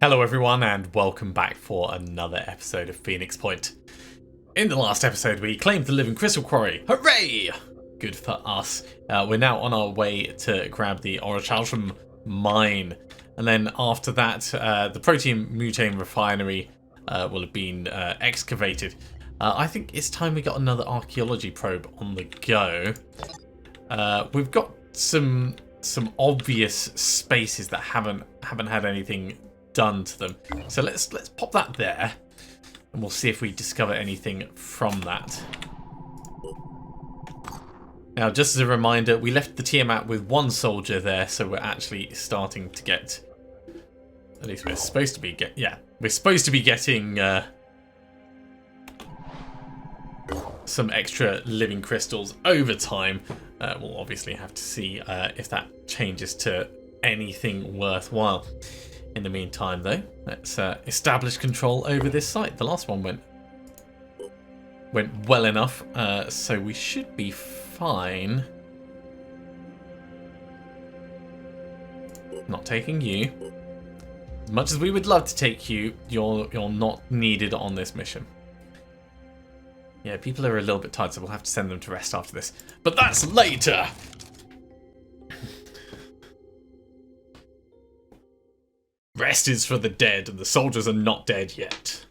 Hello everyone and welcome back for another episode of Phoenix Point. In the last episode we claimed the living crystal quarry. Hooray! Good for us. We're now on our way to grab the Orichalcum mine. And then after that the protein mutane refinery will have been excavated. I think it's time we got another archaeology probe on the go. We've got some obvious spaces that haven't had anything done to them. So let's pop that there and we'll see if we discover anything from that. Now, just as a reminder, we left the Tiamat with one soldier there, so we're actually starting to get, at least we're supposed to be getting some extra living crystals over time. We'll obviously have to see if that changes to anything worthwhile. In the meantime, though, let's establish control over this site. The last one went well enough, so we should be fine. Not taking you. As much as we would love to take you, you're not needed on this mission. Yeah, people are a little bit tired, so we'll have to send them to rest after this. But that's later! Rest is for the dead, and the soldiers are not dead yet.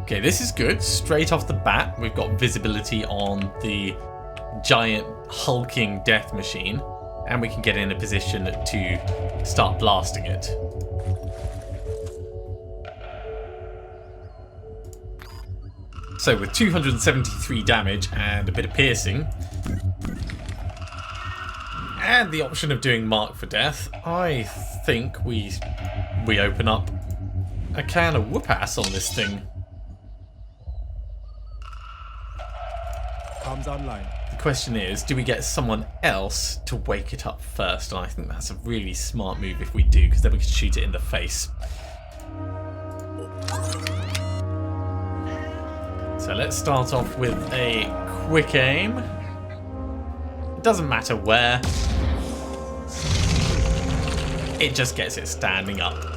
Okay, this is good. Straight off the bat, we've got visibility on the giant hulking death machine, and we can get in a position to start blasting it. So with 273 damage and a bit of piercing, and the option of doing Mark for Death, I think we open up a can of whoop-ass on this thing. Online. The question is, do we get someone else to wake it up first? And I think that's a really smart move if we do, because then we can shoot it in the face. So let's start off with a quick aim. It doesn't matter where. It just gets it standing up.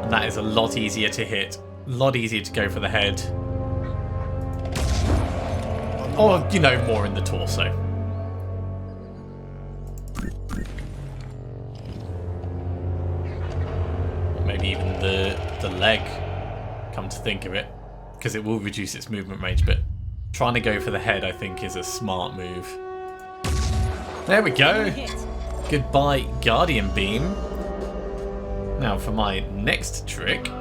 And that is a lot easier to hit. A lot easier to go for the head. Or, you know, more in the torso. Or maybe even the leg, come to think of it. Because it will reduce its movement range, but trying to go for the head, I think, is a smart move. There we go. Goodbye, Guardian Beam. Now for my next trick.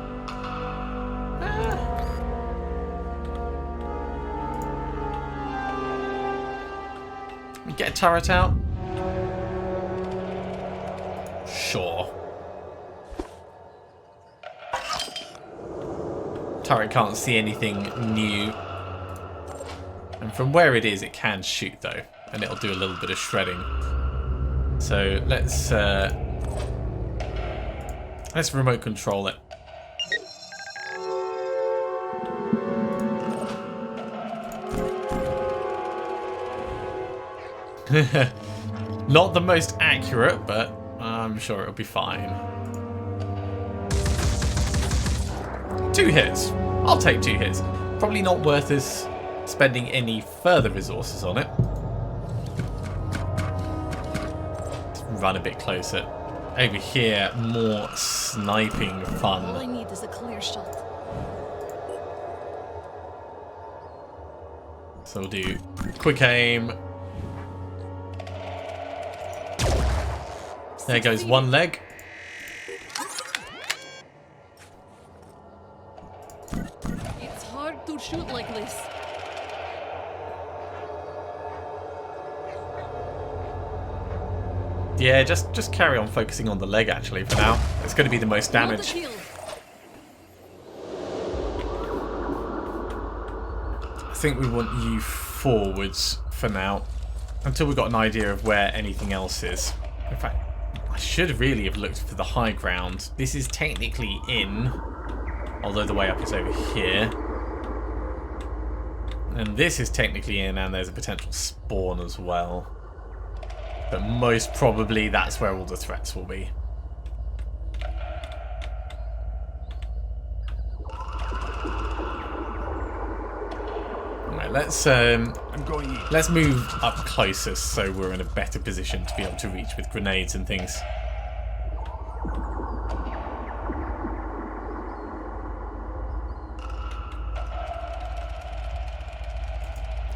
Get a turret out? Sure. Turret can't see anything new. And from where it is, it can shoot though. And it'll do a little bit of shredding. So let's remote control it. Not the most accurate, but I'm sure it'll be fine. 2 hits. I'll take 2 hits. Probably not worth us spending any further resources on it. Let's run a bit closer. Over here, more sniping fun. All I need is a clear shot. So we'll do quick aim. There goes one leg. It's hard to shoot like this. Yeah, just carry on focusing on the leg actually for now. It's going to be the most Hold the damage. shield. I think we want you forwards for now, until we've got an idea of where anything else is. In fact, I should really have looked for the high ground. This is technically in, although the way up is over here. And this is technically in, and there's a potential spawn as well. But most probably that's where all the threats will be. Alright, let's move up closer so we're in a better position to be able to reach with grenades and things.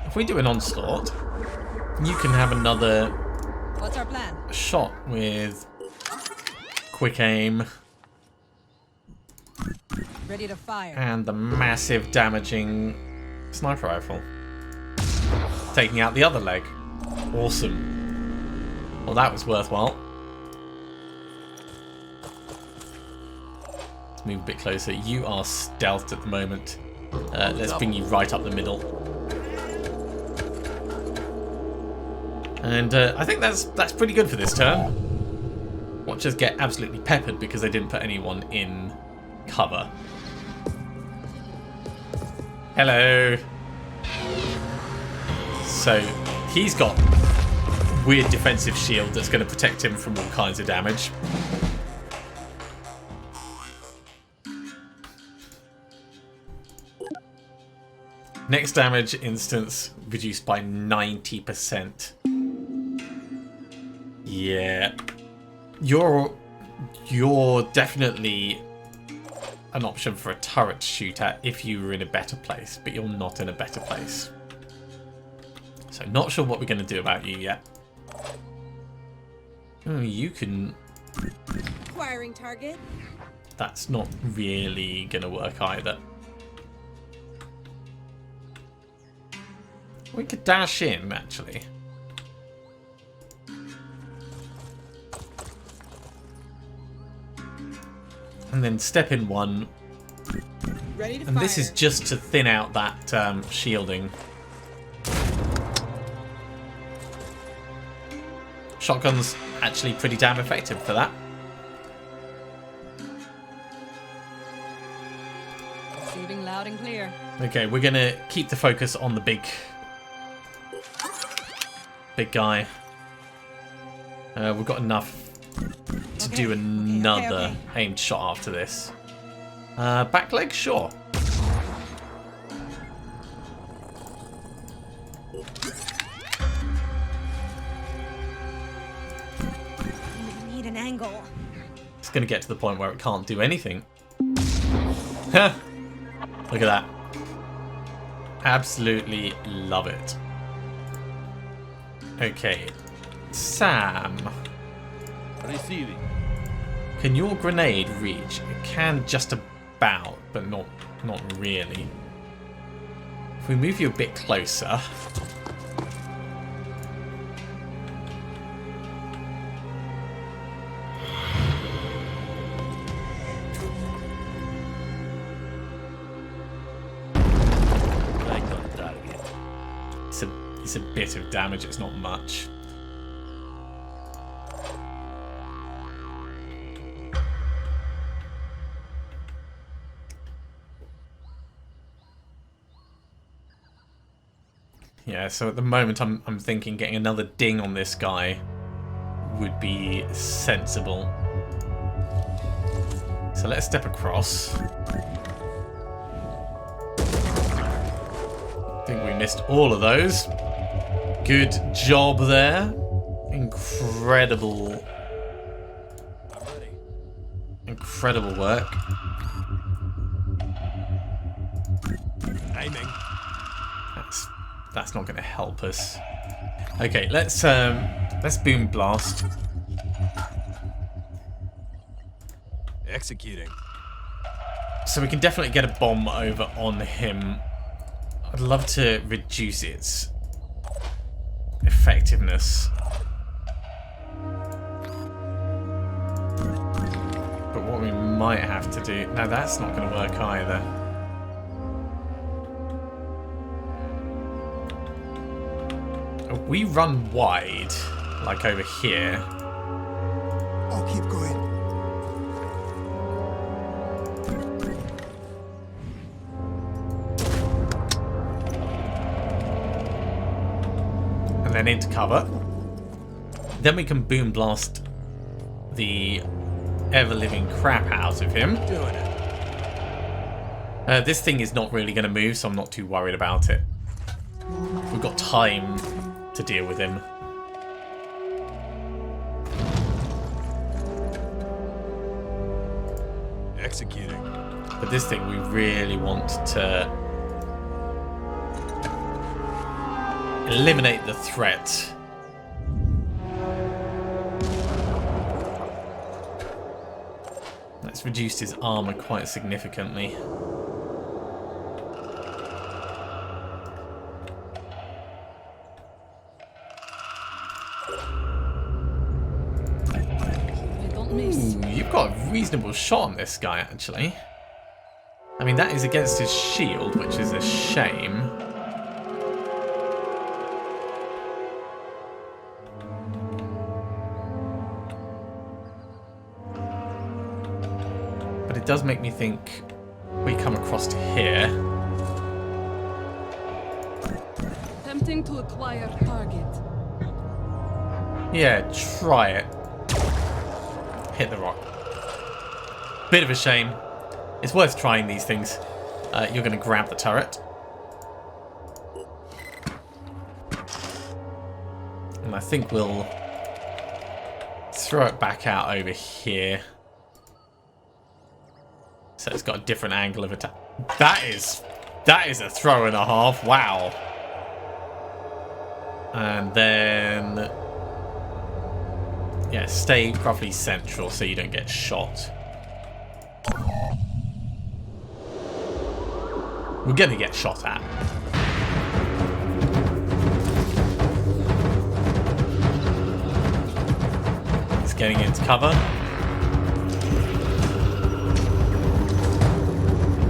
If we do an onslaught, you can have another What's our plan? shot with quick aim Ready to fire. and the massive damaging sniper rifle. Taking out the other leg. Awesome. Well, that was worthwhile. Let's move a bit closer. You are stealthed at the moment. Let's bring you right up the middle. And I think that's pretty good for this turn. Watchers get absolutely peppered because they didn't put anyone in cover. Hello. So he's got weird defensive shield that's going to protect him from all kinds of damage. Next damage instance reduced by 90%. Yeah, you're definitely an option for a turret to shoot at if you were in a better place, but you're not in a better place. So not sure what we're going to do about you yet. Oh, you can... Acquiring target. That's not really going to work either. We could dash in, actually. And then step in one. Ready to And fire. this is just to thin out that shielding. Shotgun's actually pretty damn effective for that. Receiving loud and clear. Okay, we're gonna keep the focus on the big guy. We've got enough to do another aimed shot after this. Back leg, sure. We need an angle. It's gonna get to the point where it can't do anything. Look at that. Absolutely love it. Okay, Sam. Receiving. Can your grenade reach? It can just about, but not really. If we move you a bit closer. Right on target. It's a bit of damage, it's not much. Yeah, so at the moment I'm thinking getting another ding on this guy would be sensible. So let's step across. I think we missed all of those. Good job there. Incredible. Incredible work. Aiming. That's not going to help us. Okay, let's boom blast. Executing. So we can definitely get a bomb over on him. I'd love to reduce its effectiveness. might have to do... No, that's not going to work either. We run wide, like over here. I'll keep going. And then into cover. Then we can boom blast the ever-living crap out of him. Doing it. This thing is not really going to move, so I'm not too worried about it. We've got time to deal with him. Executing. But this thing we really want to eliminate the threat. That's reduced his armor quite significantly. Ooh, you've got a reasonable shot on this guy, actually. I mean, that is against his shield, which is a shame. But it does make me think we come across to here. Attempting to acquire target. Yeah, try it. Hit the rock. Bit of a shame. It's worth trying these things. You're going to grab the turret. And I think we'll throw it back out over here. So it's got a different angle of attack. That is a throw and a half. Wow. And then... yeah, stay roughly central so you don't get shot. We're gonna get shot at. It's getting into cover.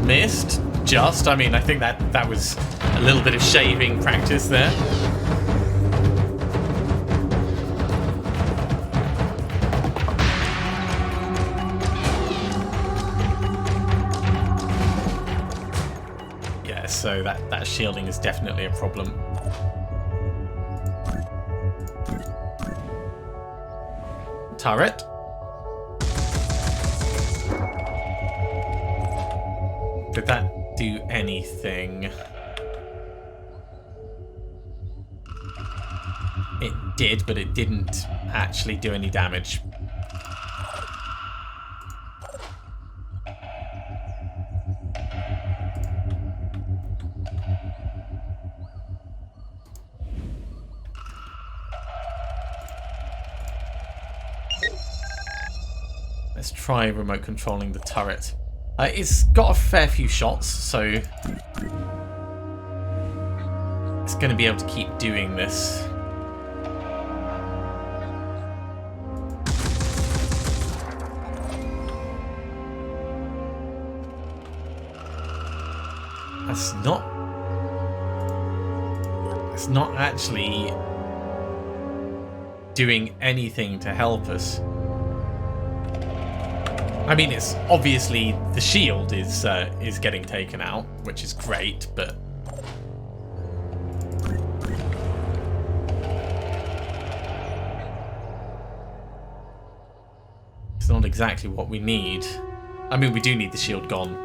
Missed. Just. I mean, I think that was a little bit of shaving practice there. So that shielding is definitely a problem. Turret. Did that do anything? It did, but it didn't actually do any damage. Let's try remote controlling the turret. It's got a fair few shots, so it's going to be able to keep doing this. That's not actually doing anything to help us. I mean, it's obviously the shield is getting taken out, which is great, but it's not exactly what we need. I mean, we do need the shield gone.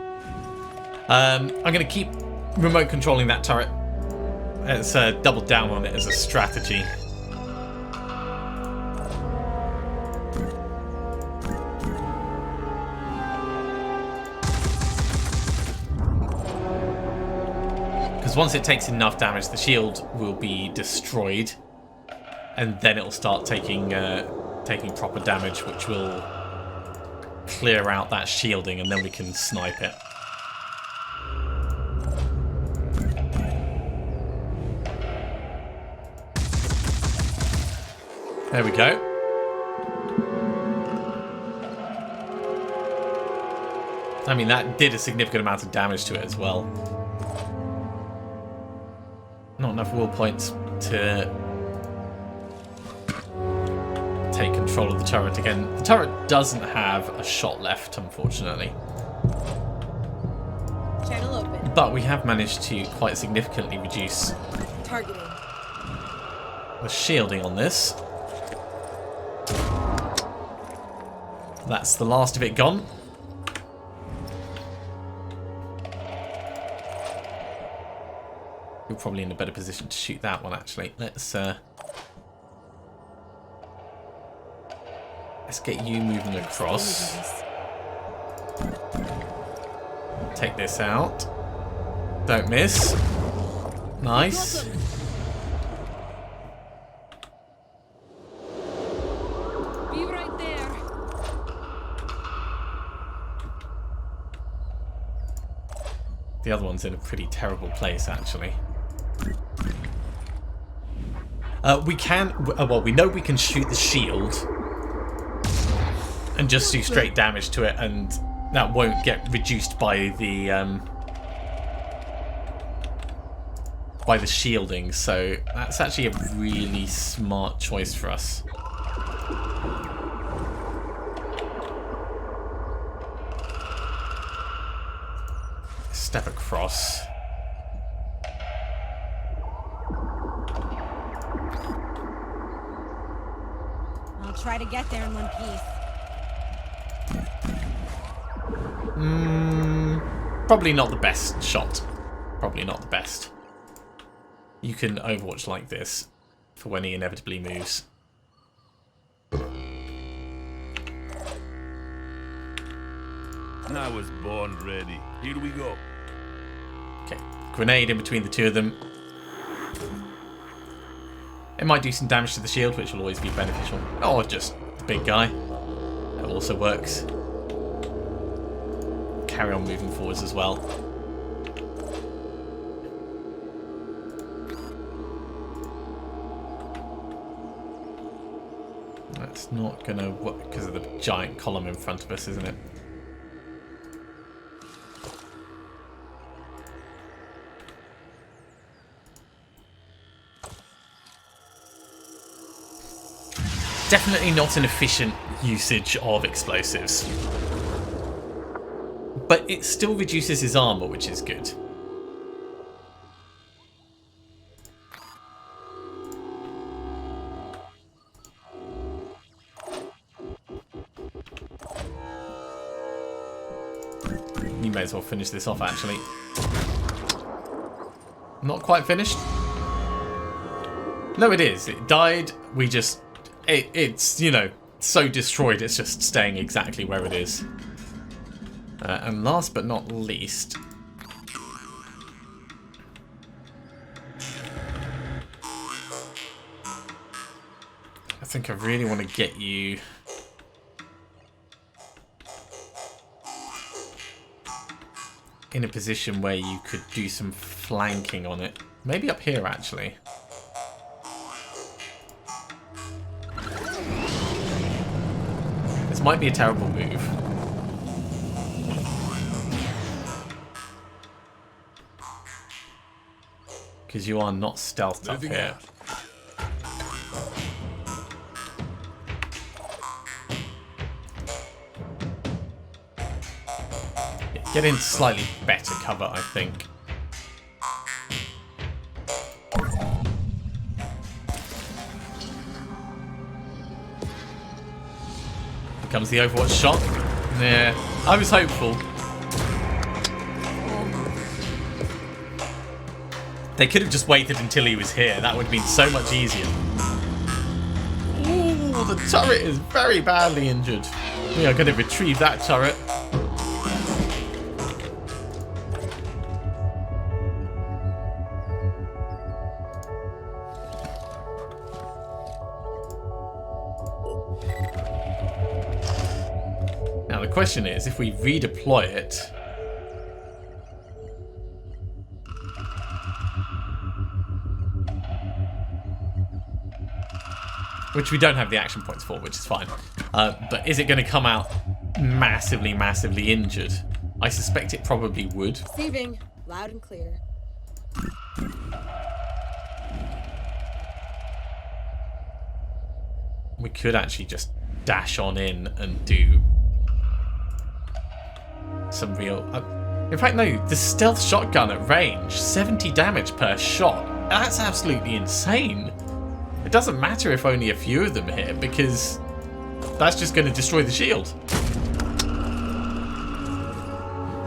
I'm going to keep remote controlling that turret. Let's double down on it as a strategy. Once it takes enough damage, the shield will be destroyed, and then it'll start taking proper damage, which will clear out that shielding, and then we can snipe it. There we go. I mean, that did a significant amount of damage to it as well. Not enough will points to take control of the turret again. The turret doesn't have a shot left, unfortunately. Channel open. But we have managed to quite significantly reduce Targeting. the shielding on this. That's the last of it gone. You're probably in a better position to shoot that one, actually. Let's get you moving across. Take this out. Don't miss. Nice. Be right there. The other one's in a pretty terrible place, actually. We know we can shoot the shield and just do straight damage to it, and that won't get reduced by the shielding. So that's actually a really smart choice for us. Step across. I'll try to get there in one piece. Probably not the best shot. Probably not the best. You can Overwatch like this for when he inevitably moves. I was born ready. Here we go. Okay, grenade in between the two of them. It might do some damage to the shield, which will always be beneficial. Or just the big guy. That also works. Carry on moving forwards as well. That's not going to work because of the giant column in front of us, isn't it? Definitely not an efficient usage of explosives. But it still reduces his armor, which is good. You may as well finish this off, actually. Not quite finished? No, it is. It died. We just... It's, you know, so destroyed, it's just staying exactly where it is. And last but not least... I think I really want to get you... in a position where you could do some flanking on it. Maybe up here, actually. This might be a terrible move. Because you are not stealthed up here. Get into slightly better cover, I think. Here comes the Overwatch shot. Yeah, I was hopeful. They could have just waited until he was here. That would have been so much easier. Ooh, the turret is very badly injured. We are going to retrieve that turret. Now the question is, if we redeploy it... which we don't have the action points for, which is fine. But is it going to come out massively, massively injured? I suspect it probably would. Receiving. Loud and clear. We could actually just dash on in and do some real... in fact, no, the stealth shotgun at range, 70 damage per shot. That's absolutely insane. It doesn't matter if only a few of them hit, because that's just going to destroy the shield.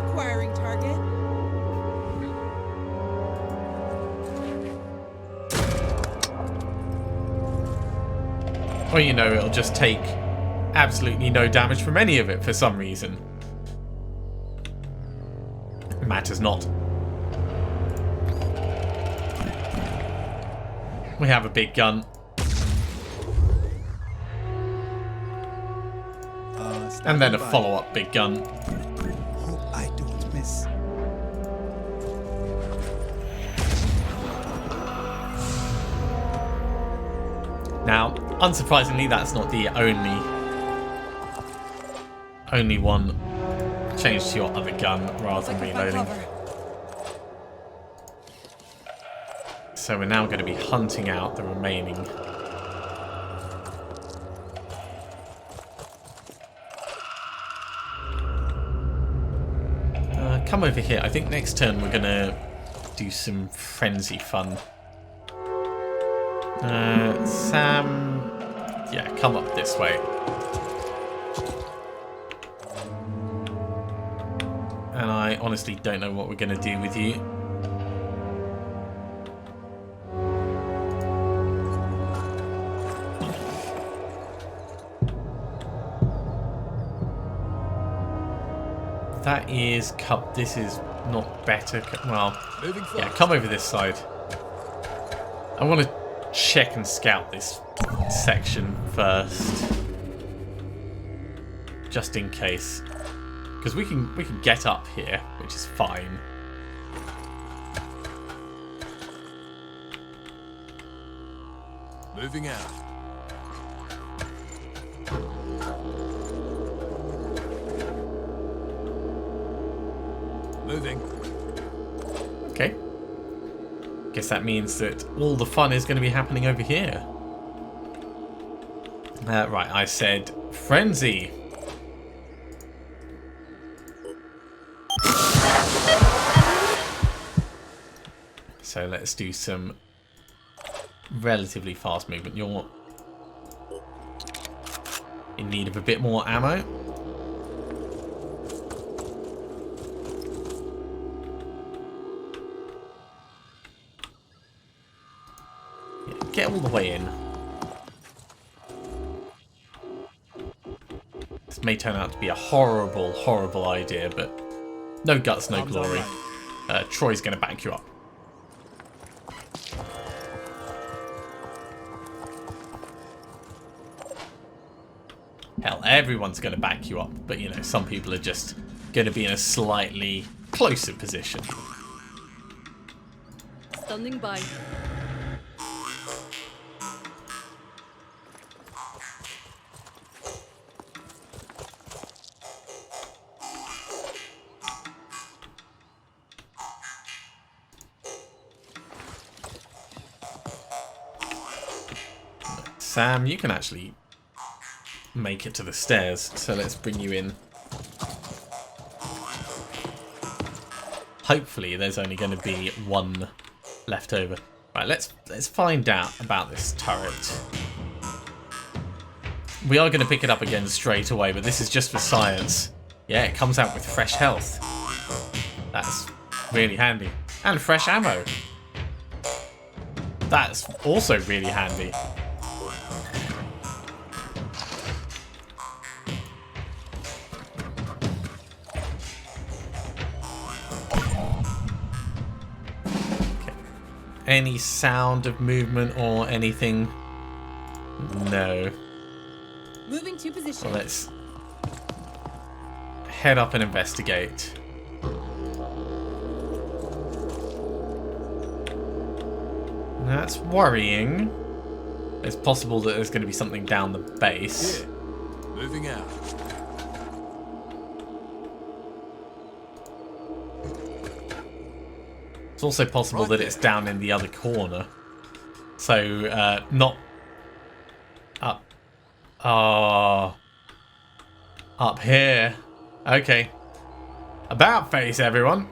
Acquiring target. Or, you know, it'll just take absolutely no damage from any of it for some reason. Matters not. We have a big gun. And then a follow-up big gun. Hope I don't miss. Now, unsurprisingly, that's not the only one. Change to your other gun rather than reloading. So we're now going to be hunting out the remaining. Come over here. I think next turn we're going to do some frenzy fun. Sam... yeah, come up this way. And I honestly don't know what we're going to do with you. That is cup. This is not better. Well, yeah, come over this side. I want to check and scout this section first, just in case, because we can get up here, which is fine. Moving out. Moving. Okay. Guess that means that all the fun is going to be happening over here. Right, I said frenzy. So let's do some relatively fast movement. You're in need of a bit more ammo. Get all the way in. This may turn out to be a horrible, horrible idea, but no guts, no glory. Troy's going to back you up. Hell, everyone's going to back you up, but you know, some people are just going to be in a slightly closer position. Standing by. Sam, you can actually make it to the stairs, so let's bring you in. Hopefully there's only going to be one left over. Right, let's find out about this turret. We are going to pick it up again straight away, but this is just for science. Yeah, it comes out with fresh health. That's really handy. And fresh ammo. That's also really handy. Any sound of movement or anything? No. Moving to position. So let's head up and investigate. That's worrying. It's possible that there's going to be something down the base. Yeah. Moving out. It's also possible that it's down in the other corner. So, not up. Oh, up here. Okay. About face, everyone.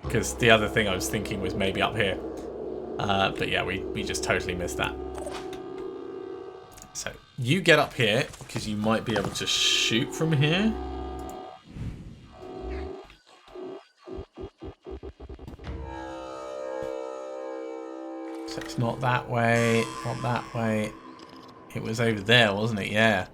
Because the other thing I was thinking was maybe up here. But yeah, we just totally missed that. So, you get up here, because you might be able to shoot from here. So it's not that way, not that way. It was over there, wasn't it? Yeah.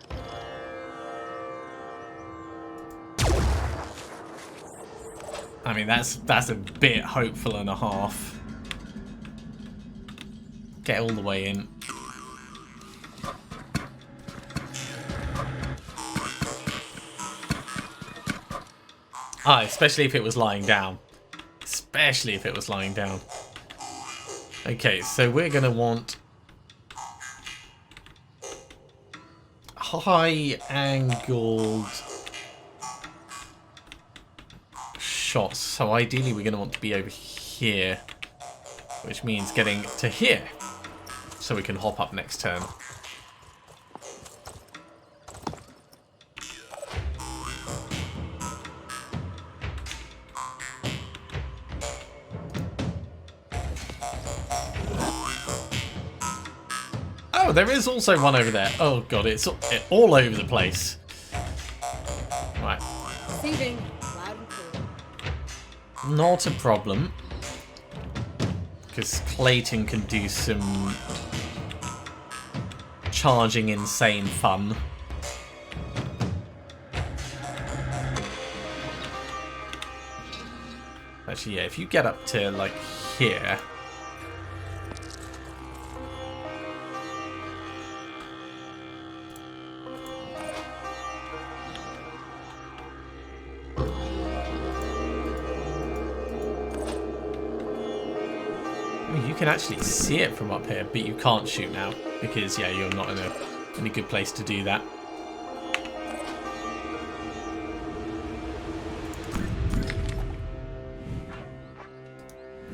I mean, that's a bit hopeful and a half. Get all the way in. Ah, especially if it was lying down. Especially if it was lying down. Okay, so we're going to want high-angled shots. So ideally we're going to want to be over here, which means getting to here, so we can hop up next turn. Oh, there is also one over there. Oh god, it's all over the place. Right. Receiving. Loud and clear. Not a problem. Because Clayton can do some charging insane fun. Actually, yeah, if you get up to, like, here... You can actually see it from up here, but you can't shoot now because, yeah, you're not in a good place to do that.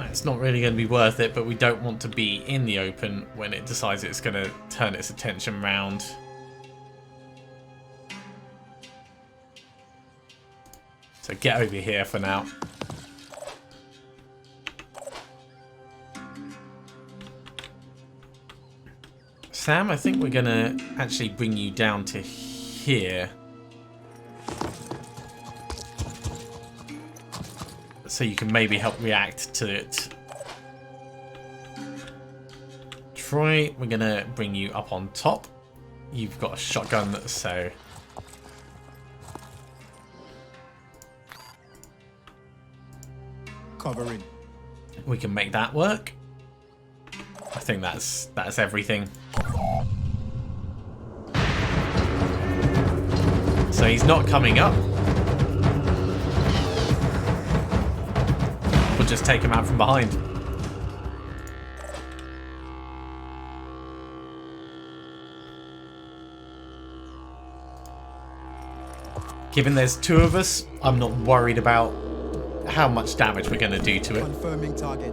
It's not really going to be worth it, but we don't want to be in the open when it decides it's going to turn its attention round. So get over here for now. Sam, I think we're going to actually bring you down to here. So you can maybe help react to it. Troy, we're going to bring you up on top. You've got a shotgun, so... Covering. we can make that work. I think that's everything. So he's not coming up. We'll just take him out from behind. Given there's two of us, I'm not worried about how much damage we're going to do to it. Confirming target.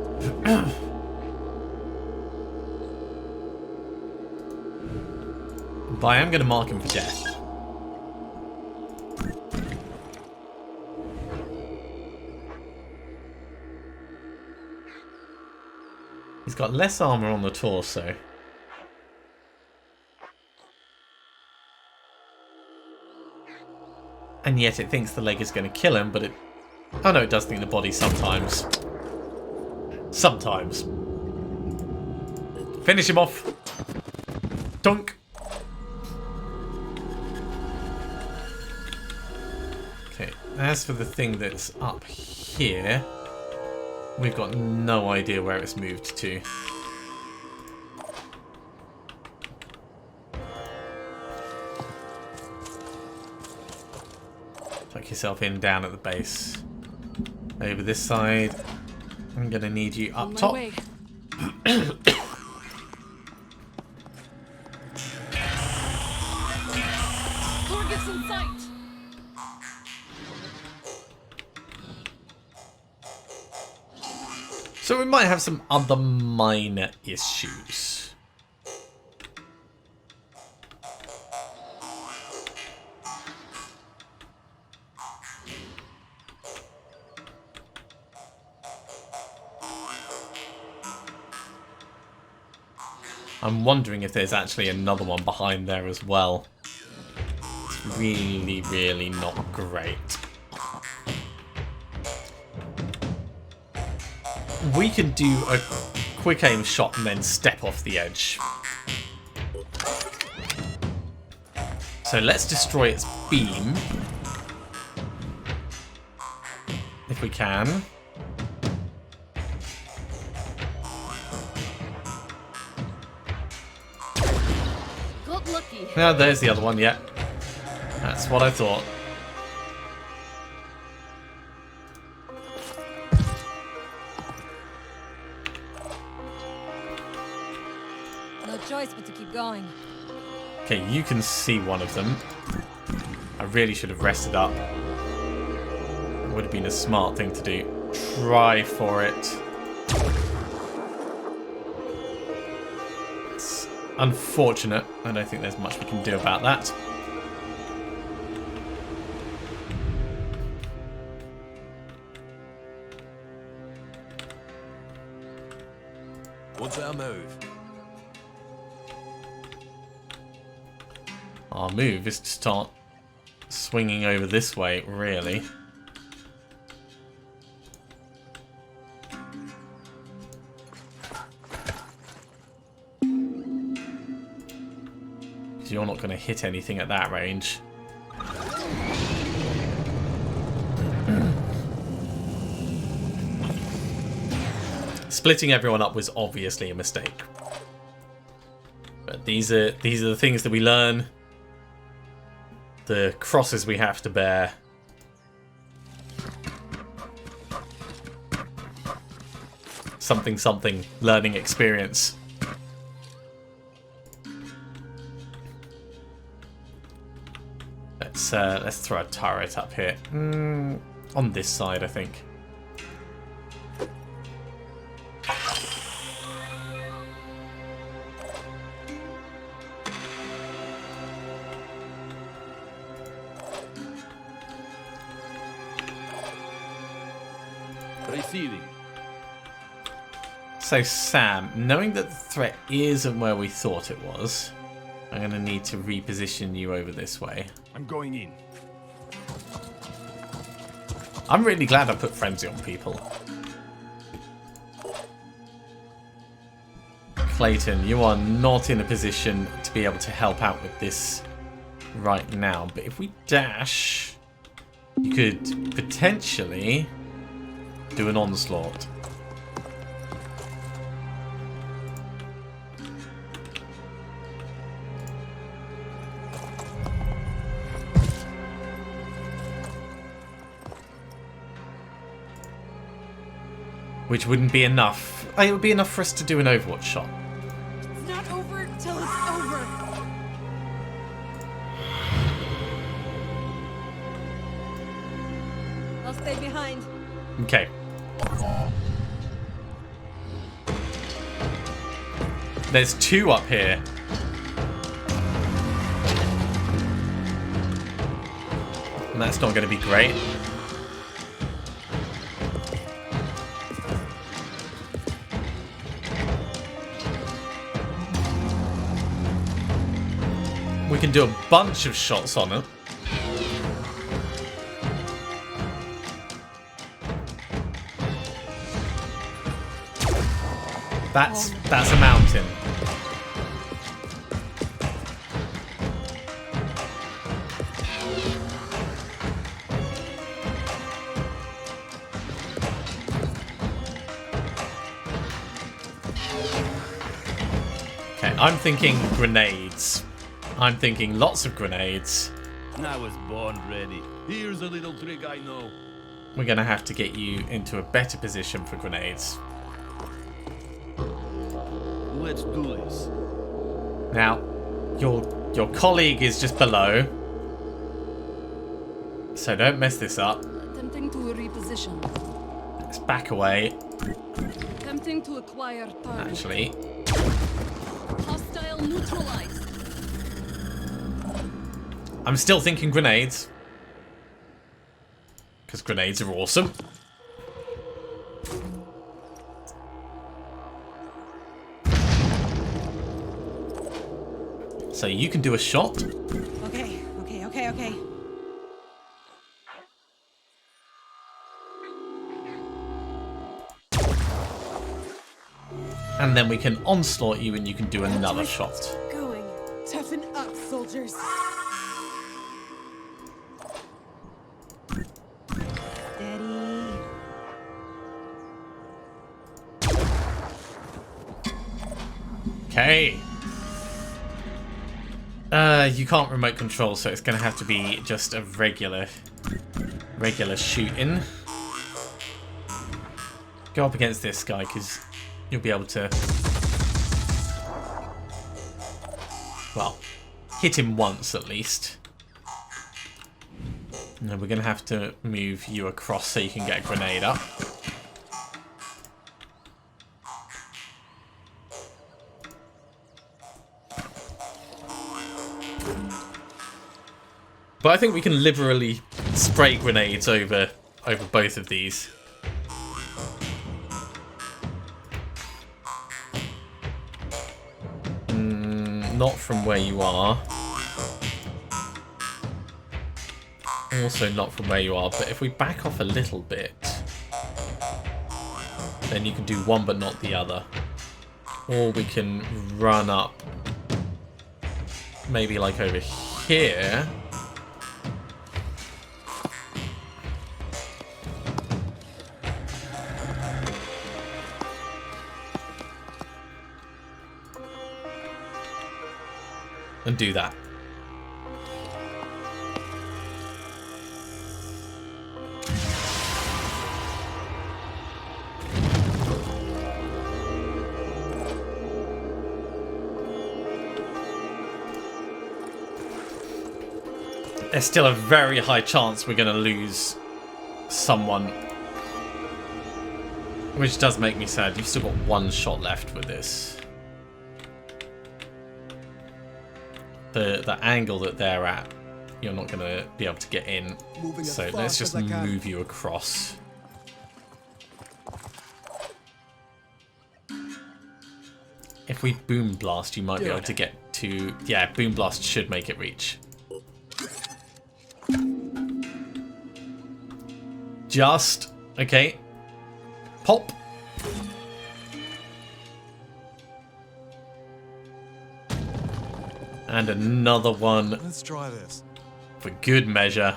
But I am going to mark him for death. He's got less armor on the torso. And yet it thinks the leg is going to kill him, but it... Oh no, it does think the body sometimes. Sometimes. Finish him off. Dunk. Okay, as for the thing that's up here, we've got no idea where it's moved to. Tuck yourself in down at the base. Over this side, I'm going to need you up top. Targets in sight. So we might have some other minor issues. I'm wondering if there's actually another one behind there as well. It's really, really not great. We can do a quick aim shot and then step off the edge. So let's destroy its beam. If we can. Got lucky. No, there's the other one, yeah. That's what I thought. No choice but to keep going. Okay, you can see one of them. I really should have rested up. Would have been a smart thing to do. Try for it. It's unfortunate. I don't think there's much we can do about that. What's our move? Our move is to start swinging over this way, really. Because you're not going to hit anything at that range. Splitting everyone up was obviously a mistake. But these are the things that we learn. The crosses we have to bear. Something, something, learning experience. Let's throw a turret up here. On this side, I think. Receiving. So Sam, knowing that the threat isn't where we thought it was, I'm going to need to reposition you over this way. I'm going in. I'm really glad I put frenzy on people. Clayton, you are not in a position to be able to help out with this right now, but if we dash, you could potentially do an onslaught. Which wouldn't be enough. It would be enough for us to do an Overwatch shot. It's not over till it's over. I'll stay behind. Okay. There's two up here. And that's not going to be great. We can do a bunch of shots on it. That's a mountain. Okay, I'm thinking grenades. I'm thinking lots of grenades. I was born ready. Here's a little trick I know. We're going to have to get you into a better position for grenades. Let's do this. Now, your colleague is just below. So don't mess this up. Attempting to reposition. Let's back away. Attempting to acquire target. Actually, Hostile neutralized. I'm still thinking grenades. Because grenades are awesome. So you can do a shot. Okay. And then we can onslaught you and you can do another shot. Going. Toughen up, soldiers. Steady. Okay. You can't remote control, so it's going to have to be just a regular shooting. Go up against this guy, because you'll be able to, well, hit him once at least. And then we're going to have to move you across so you can get a grenade up. But I think we can liberally spray grenades over both of these. Not from where you are. Also not from where you are, but if we back off a little bit, then you can do one but not the other. Or we can run up, maybe like over here. And do that. There's still a very high chance we're going to lose someone. Which does make me sad. You've still got one shot left with this. The angle that they're at, you're not going to be able to get in. So let's just move you across. If we boom blast, you might be able to get to... Yeah, boom blast should make it reach. Just... Okay. Pop. And another one. Let's try this. For good measure.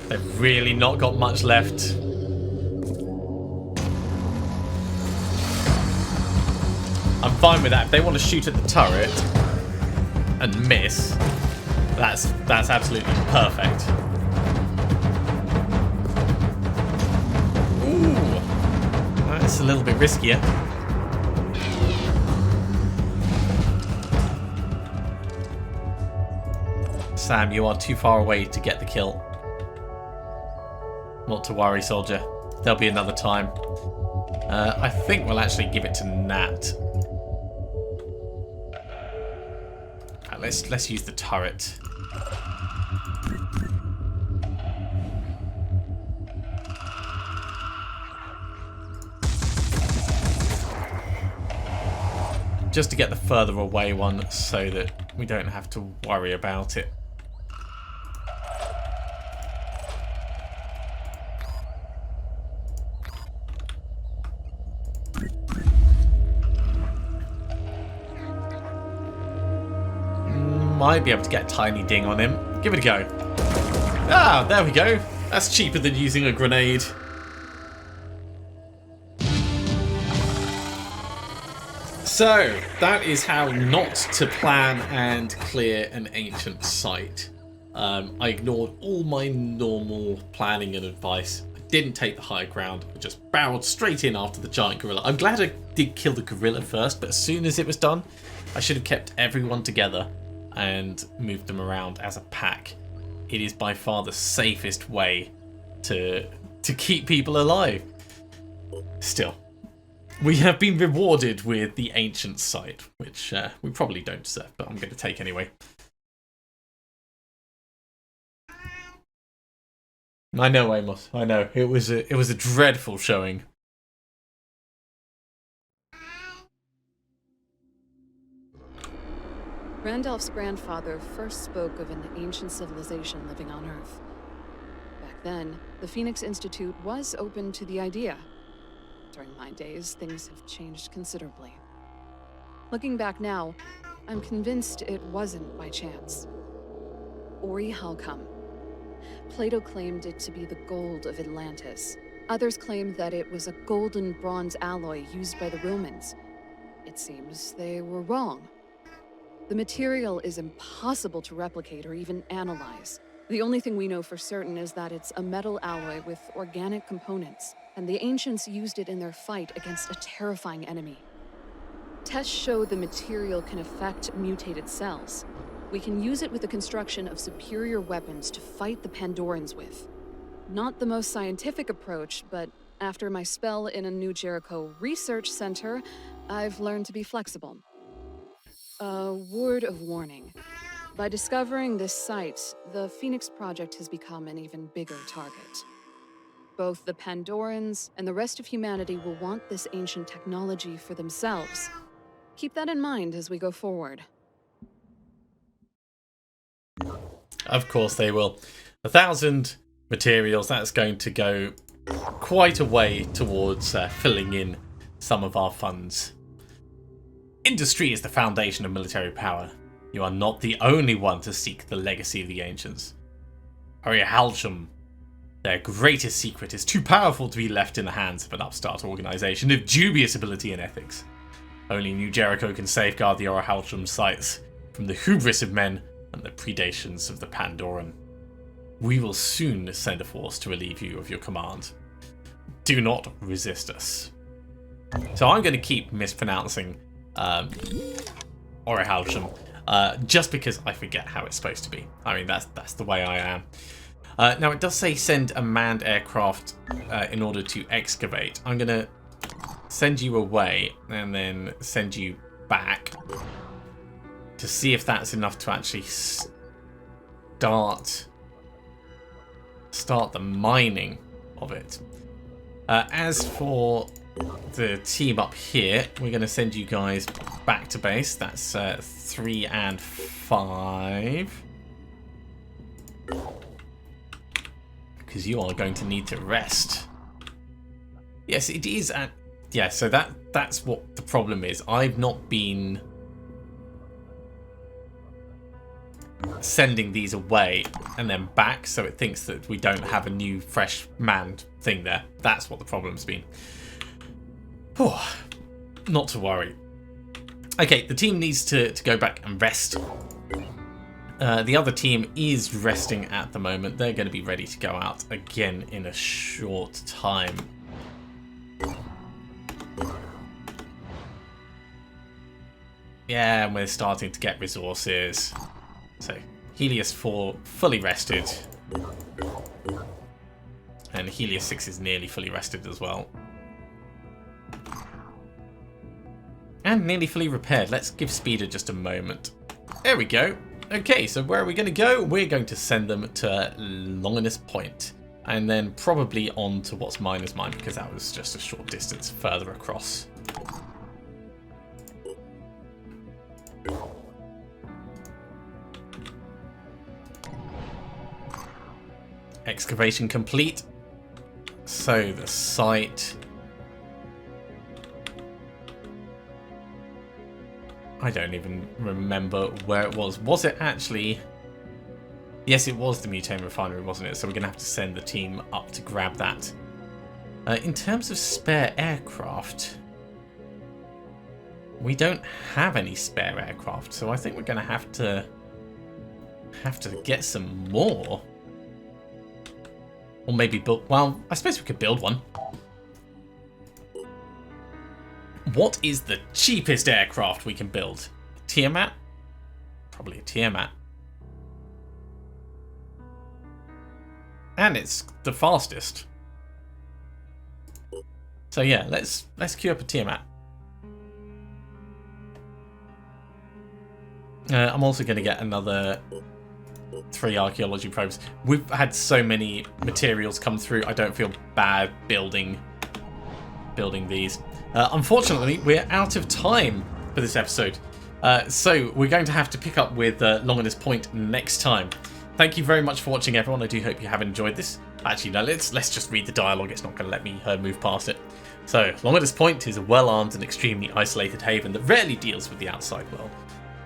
They've really not got much left. I'm fine with that. If they want to shoot at the turret and miss, that's absolutely perfect. Ooh, that's a little bit riskier. Sam, you are too far away to get the kill. Not to worry, soldier. There'll be another time. I think we'll actually give it to Nat. Let's use the turret. Just to get the further away one so that we don't have to worry about it. Might be able to get a tiny ding on him. Give it a go. Ah, there we go. That's cheaper than using a grenade. So, that is how not to plan and clear an ancient site. I ignored all my normal planning and advice. I didn't take the high ground. We just barreled straight in after the giant gorilla. I'm glad I did kill the gorilla first, but as soon as it was done, I should have kept everyone together and moved them around as a pack. It is by far the safest way to keep people alive. Still, we have been rewarded with the ancient site, which we probably don't deserve, but I'm going to take anyway. I know, Amos. I know. It was a dreadful showing. Randolph's grandfather first spoke of an ancient civilization living on Earth. Back then, the Phoenix Institute was open to the idea. During my days, things have changed considerably. Looking back now, I'm convinced it wasn't by chance. Ori Halcom. Plato claimed it to be the gold of Atlantis. Others claimed that it was a golden bronze alloy used by the Romans. It seems they were wrong. The material is impossible to replicate or even analyze. The only thing we know for certain is that it's a metal alloy with organic components, and the ancients used it in their fight against a terrifying enemy. Tests show the material can affect mutated cells. We can use it with the construction of superior weapons to fight the Pandorans with. Not the most scientific approach, but after my spell in a New Jericho research center, I've learned to be flexible. A word of warning. By discovering this site, the Phoenix Project has become an even bigger target. Both the Pandorans and the rest of humanity will want this ancient technology for themselves. Keep that in mind as we go forward. Of course they will. 1,000 materials, that's going to go quite a way towards filling in some of our funds. Industry is the foundation of military power. You are not the only one to seek the legacy of the ancients. Halcom, their greatest secret, is too powerful to be left in the hands of an upstart organization of dubious ability and ethics. Only New Jericho can safeguard the Halcom sites from the hubris of men and the predations of the Pandoran. We will soon send a force to relieve you of your command. Do not resist us. So I'm going to keep mispronouncing Halcom, just because I forget how it's supposed to be. I mean, that's the way I am. Now, it does say send a manned aircraft in order to excavate. I'm going to send you away and then send you back to see if that's enough to actually start the mining of it. As for the team up here, we're going to send you guys back to base. That's 3 and 5. Because you are going to need to rest. Yes, it is. Yeah, so that's what the problem is. I've not been sending these away and then back, so it thinks that we don't have a new, fresh manned thing there. That's what the problem's been. Oh, not to worry. Okay, the team needs to go back and rest. The other team is resting at the moment. They're going to be ready to go out again in a short time. Yeah, and we're starting to get resources. So, Helios 4 fully rested. And Helios 6 is nearly fully rested as well. And nearly fully repaired. Let's give Speeder just a moment. There we go. Okay, so where are we going to go? We're going to send them to Longinus Point. And then probably on to what's mine is mine, because that was just a short distance further across. Excavation complete. So the site... I don't even remember where it was. Was it actually... Yes, it was the Mutane Refinery, wasn't it? So we're going to have to send the team up to grab that. In terms of spare aircraft... We don't have any spare aircraft, so I think we're going to have to get some more. Or maybe build... Well, I suppose we could build one. What is the cheapest aircraft we can build? A Tiamat? Probably a Tiamat. And it's the fastest. So yeah, let's queue up a Tiamat. I'm also going to get another 3 archaeology probes. We've had so many materials come through. I don't feel bad building these. Unfortunately, we're out of time for this episode. So we're going to have to pick up with Long at This Point next time. Thank you very much for watching, everyone. I do hope you have enjoyed this. Actually, no, let's just read the dialogue. It's not going to let me move past it. So, Long at This Point is a well-armed and extremely isolated haven that rarely deals with the outside world.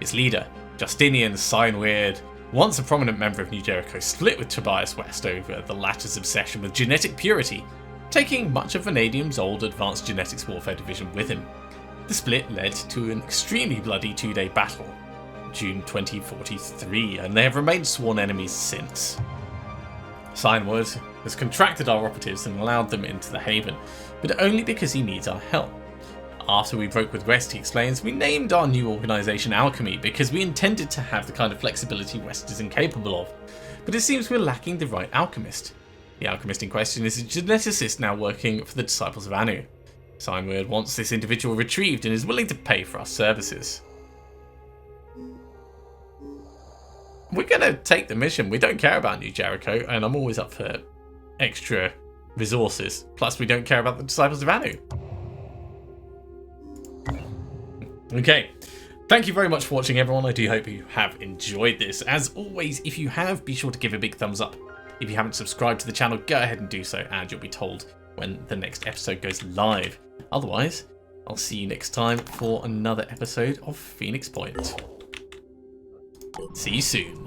Its leader, Justinian Signweird, once a prominent member of New Jericho, split with Tobias West over the latter's obsession with genetic purity, taking much of Vanadium's old Advanced Genetics Warfare Division with him. The split led to an extremely bloody 2-day battle, June 2043, and they have remained sworn enemies since. Signweird has contracted our operatives and allowed them into the haven, but only because he needs our help. After we broke with West, he explains, we named our new organisation Alchemy because we intended to have the kind of flexibility West is incapable of, but it seems we're lacking the right alchemist. The alchemist in question is a geneticist now working for the Disciples of Anu. Signweird wants this individual retrieved and is willing to pay for our services. We're going to take the mission. We don't care about New Jericho, and I'm always up for extra resources. Plus, we don't care about the Disciples of Anu. Okay, thank you very much for watching, everyone. I do hope you have enjoyed this. As always, if you have, be sure to give a big thumbs up. If you haven't subscribed to the channel, go ahead and do so, and you'll be told when the next episode goes live. Otherwise, I'll see you next time for another episode of Phoenix Point. See you soon.